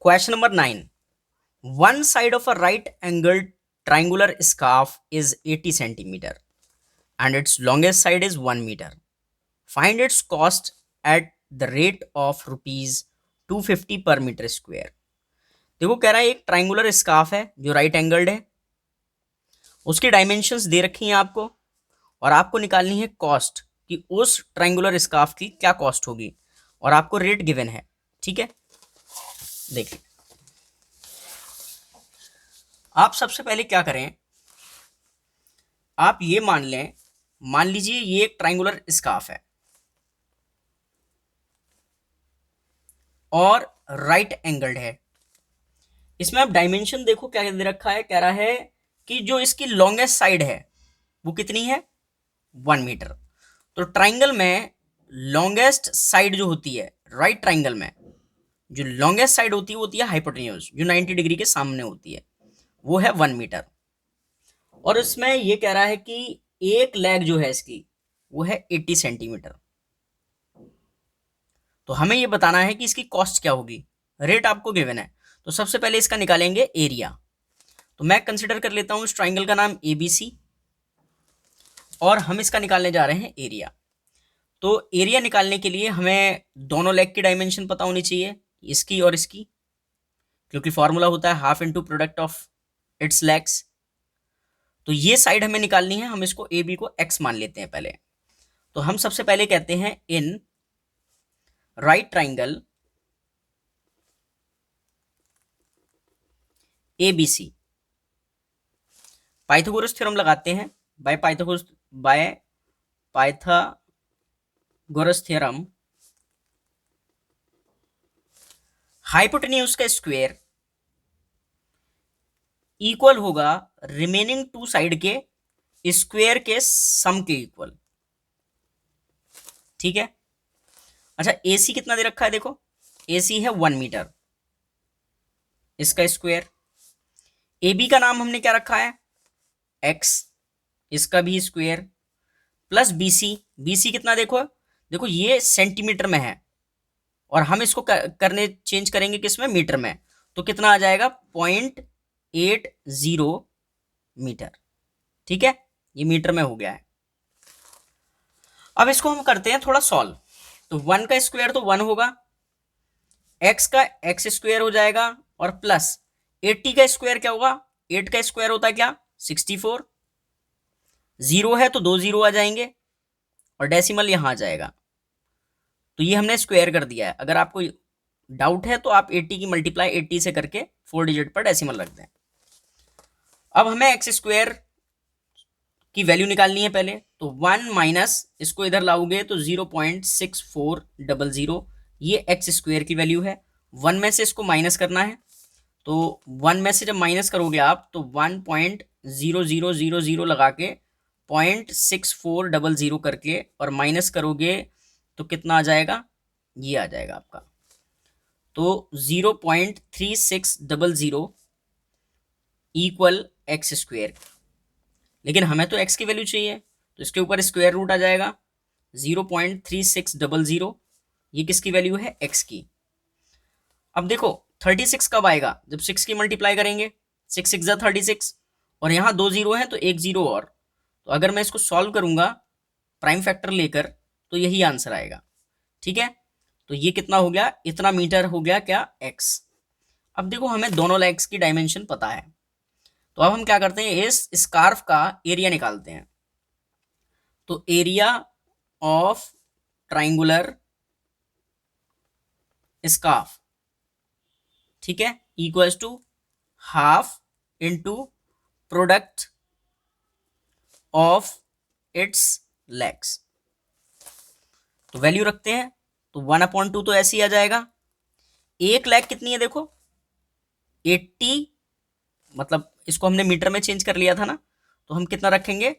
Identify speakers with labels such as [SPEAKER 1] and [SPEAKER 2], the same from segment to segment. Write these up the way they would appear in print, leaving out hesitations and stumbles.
[SPEAKER 1] Question number 9. One side of a right angled triangular scarf is 80 centimeter and its longest side is 1 meter. Find its cost at the rate of rupees 250 per meter square. देखो कह रहा है एक triangular scarf है जो right angled है, उसकी dimensions दे रखी हैं आपको और आपको निकालनी है कॉस्ट कि उस ट्राइंगुलर स्कार्फ की क्या कॉस्ट होगी और आपको रेट गिवन है। ठीक है, देखिए आप सबसे पहले क्या करें, आप ये मान लीजिए ये एक ट्राइंगुलर स्कार्फ है और राइट एंगल्ड है। इसमें आप डायमेंशन देखो क्या दे रखा है, कह रहा है कि जो इसकी लॉन्गेस्ट साइड है वो कितनी है, 1 मीटर। तो ट्राइंगल में लॉन्गेस्ट साइड जो होती है, राइट ट्राइंगल में जो लॉन्गेस्ट साइड होती है वो होती है हाइपोटेन्यूज, जो 90 डिग्री के सामने होती है, वो है 1 मीटर। और इसमें ये कह रहा है कि एक लेग जो है इसकी वो है 80 सेंटीमीटर। तो हमें ये बताना है कि इसकी कॉस्ट क्या होगी, रेट आपको गिवन है। तो सबसे पहले इसका निकालेंगे एरिया। तो मैं कंसिडर कर लेता हूं इस ट्राइंगल का नाम एबीसी और हम इसका निकालने जा रहे हैं एरिया। तो एरिया निकालने के लिए हमें दोनों लेग की डायमेंशन पता होनी चाहिए, इसकी और इसकी, क्योंकि फॉर्मूला होता है half into product of its legs. तो ये साइड हमें निकालनी है, हम इसको ए बी को एक्स मान लेते हैं पहले। तो हम सबसे पहले कहते हैं in right triangle A B C, Pythagoras theorem लगाते हैं। बाय पाइथागोरस थ्योरम हाइपोटेन्यूज का स्क्वायर इक्वल होगा रिमेनिंग टू साइड के स्क्वायर के सम के इक्वल। ठीक है, अच्छा एसी कितना दे रखा है, देखो एसी है 1 मीटर, इसका स्क्वायर। AB का नाम हमने क्या रखा है, x, इसका भी स्क्वायर, प्लस BC कितना देखो, देखो ये सेंटीमीटर में है और हम इसको करने चेंज करेंगे किसमें, मीटर में। तो कितना आ जाएगा, 0.80 मीटर। ठीक है, ये मीटर में हो गया है। अब इसको हम करते हैं थोड़ा सॉल्व। तो 1 का स्क्वायर तो 1 होगा, x का x स्क्वायर हो जाएगा और प्लस 80 का स्क्वायर क्या होगा, 8 का स्क्वायर होता है क्या, 64। जीरो है तो 2 जीरो आ जाएंगे और डेसिमल यहां आ जाएगा। तो ये हमने स्क्वायर कर दिया है। अगर आपको डाउट है तो आप 80 की मल्टीप्लाई 80 से करके 4 डिजिट पर डेसिमल रख दें। अब हमें एक्स स्क्वायर की वैल्यू निकालनी है पहले। तो 1 माइनस इसको इधर लाओगे तो 0.6400, ये एक्स स्क्वायर की वैल्यू है। 1 में से इसको माइनस करना है, तो 1 में से जब माइनस करोगे आप तो 1.0000 लगा के 0.6400 करके और माइनस करोगे तो कितना आ जाएगा, ये आ जाएगा आपका। तो 0.3600 इक्वल एक्स स्क्वायर। लेकिन हमें तो एक्स की वैल्यू चाहिए तो इसके ऊपर स्क्वायर रूट आ जाएगा। 0.3600 ये किसकी वैल्यू है, एक्स की। अब देखो 36 कब आएगा, जब 6 की मल्टीप्लाई करेंगे, 6 6 जा 36 और यहाँ 2 जीरो है तो 1 जीरो और। तो अगर मैं इसको सॉल्व करूंगा प्राइम फैक्टर लेकर तो यही आंसर आएगा। ठीक है, तो ये कितना हो गया, इतना मीटर हो गया क्या, एक्स। अब देखो हमें दोनों लेग्स की डायमेंशन पता है, तो अब हम क्या करते हैं, इस स्कार्फ का एरिया निकालते हैं। तो एरिया ऑफ ट्राइंगुलर स्कार्फ, ठीक है, equals to half into product of its legs. तो वैल्यू रखते हैं, तो 1/2 तो ऐसे ही आ जाएगा। एक लेग कितनी है देखो, 80, मतलब इसको हमने मीटर में चेंज कर लिया था ना, तो हम कितना रखेंगे,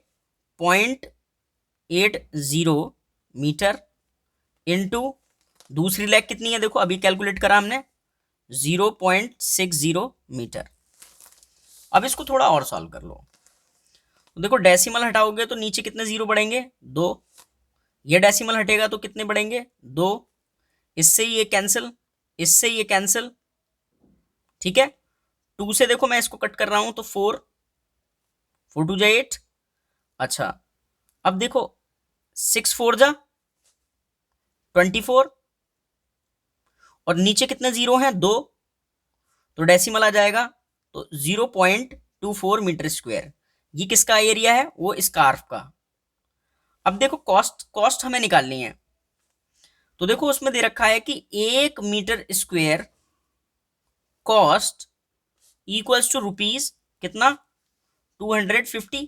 [SPEAKER 1] 0.80 मीटर इंटू दूसरी लेग कितनी है देखो, अभी कैलकुलेट करा हमने, 0.60 मीटर। अब इसको थोड़ा और सॉल्व कर लो। तो देखो डेसिमल हटाओगे तो नीचे कितने जीरो बढ़ेंगे, 2। ये डेसिमल हटेगा तो कितने बढ़ेंगे, 2। इससे ये कैंसिल, इससे ये कैंसिल, ठीक है, 2 से देखो मैं इसको कट कर रहा हूं तो 4, 4 2 जा 8। अच्छा, अब देखो 6 4 जा 24, और नीचे कितने जीरो हैं, 2, तो डेसिमल आ जाएगा, तो 0.24 मीटर स्क्वायर। ये किसका एरिया है, वो स्कार्फ का। अब देखो कॉस्ट, कॉस्ट हमें निकालनी है, तो देखो उसमें दे रखा है कि 1 metre square cost equals to rupees कितना, 250।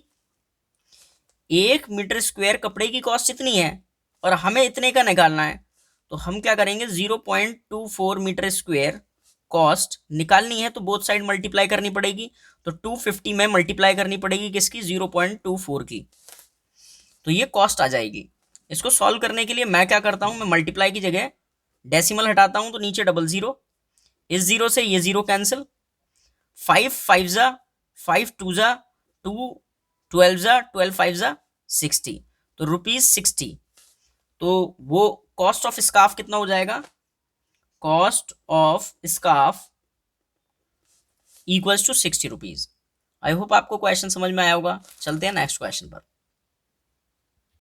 [SPEAKER 1] 1 मीटर स्क्वायर कपड़े की कॉस्ट इतनी है और हमें इतने का निकालना है, तो हम क्या करेंगे, 0.24 मीटर स्क्वायर कॉस्ट निकालनी है तो बोथ साइड मल्टीप्लाई करनी पड़ेगी, तो 250 में मल्टीप्लाई करनी पड़ेगी किसकी, 0.24 की, तो ये कॉस्ट आ जाएगी। इसको सॉल्व करने के लिए मैं क्या करता हूं, मैं मल्टीप्लाई की जगह डेसिमल हटाता हूं, तो नीचे डबल जीरो, इस जीरो से ये जीरो कैंसिल, 5 5 जा 5 2 जा 2, 12 जा 12 5 जा 60, तो ₹60। तो वो कॉस्ट ऑफ स्कार्फ कितना हो जाएगा, cost of scarf equals to ₹60। I hope आपको क्वेश्चन समझ में आया होगा। चलते हैं नेक्स्ट क्वेश्चन पर।